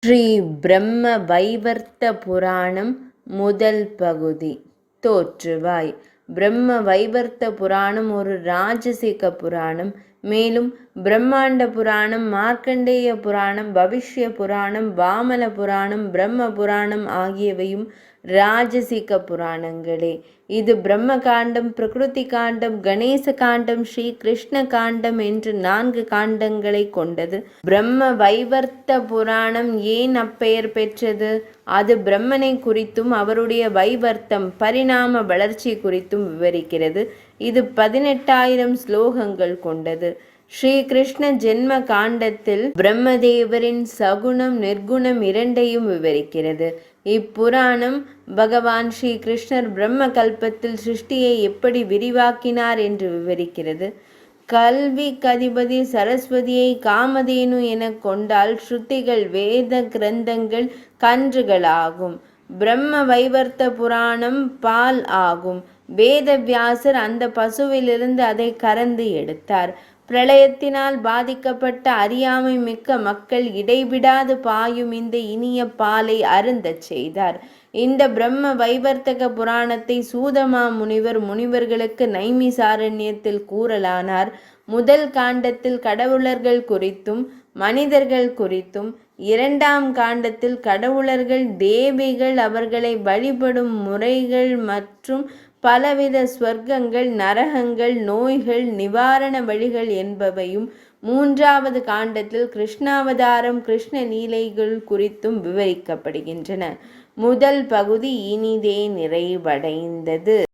ஸ்ரீ பிரம்ம வைவர்த்த புராணம் முதல் பகுதி. தோற்றுவாய். பிரம்ம வைவர்த்த புராணம் ஒரு ராஜசிக புராணம். மேலும் பிரம்மாண்ட புராணம், மார்க்கண்டேய புராணம், பவிஷ்ய புராணம், வாமன புராணம், பிரம்ம புராணம் ஆகியவையும் ராஜசிக புராணங்களே. இது பிரம்ம காண்டம், பிரகிருதி காண்டம், கணேச காண்டம், ஸ்ரீ கிருஷ்ண காண்டம் என்று 4 காண்டங்களை கொண்டது. பிரம்ம வைவர்த்த புராணம் ஏன் அப்பெயர் பெற்றது? அது பிரம்மனை குறித்தும் அவருடைய வைவர்த்தம் பரிணாம வளர்ச்சி குறித்தும் விவரிக்கிறது. இது 18,000 ஸ்லோகங்கள் கொண்டது. ஸ்ரீ கிருஷ்ண ஜென்ம காண்டத்தில் பிரம்மதேவரின் சகுணம் நிர்குணம் இரண்டையும் விவரிக்கிறது. இப்புராணம் பகவான் ஸ்ரீ கிருஷ்ணர் பிரம்ம கல்பத்தில் சிருஷ்டியை எப்படி விரிவாக்கினார் என்று விவரிக்கிறது. கல்வி கதிபதி சரஸ்வதியை காமதேனு என கொண்டால் ஸ்ருதிகள் வேத கிரந்தங்கள் கன்றுகளாகும். பிரம்ம வைவர்த்த புராணம் பால் ஆகும். வேதவியாசர் அந்த பசுவிலிருந்து அதை கறந்து எடுத்தார். பிரளயத்தினால் பாதிக்கப்பட்ட அறியாமை மிக்க மக்கள் இடைவிடாது பாயும் இந்த இனிய பாலை அருந்தச் செய்தார். இந்த பிரம்ம வைவர்த்தக புராணத்தை சூதமா முனிவர் முனிவர்களுக்கு நைமிசாரண்யத்தில் கூறலானார். முதல் காண்டத்தில் கடவுளர்கள் குறித்தும் மனிதர்கள் குறித்தும், 2ஆம் காண்டத்தில் கடவுளர்கள் தேவிகள் அவர்களை வழிபடும் முறைகள் மற்றும் பலவித ஸ்வர்க்கங்கள் நரகங்கள் நோய்கள் நிவாரண வழிகள் என்பவையும், 3வது காண்டத்தில் கிருஷ்ணாவதாரம் கிருஷ்ண லீலைகள் குறித்தும் விவரிக்கப்படுகின்றன. முதல் பகுதி இனிதே நிறைவடைந்தது.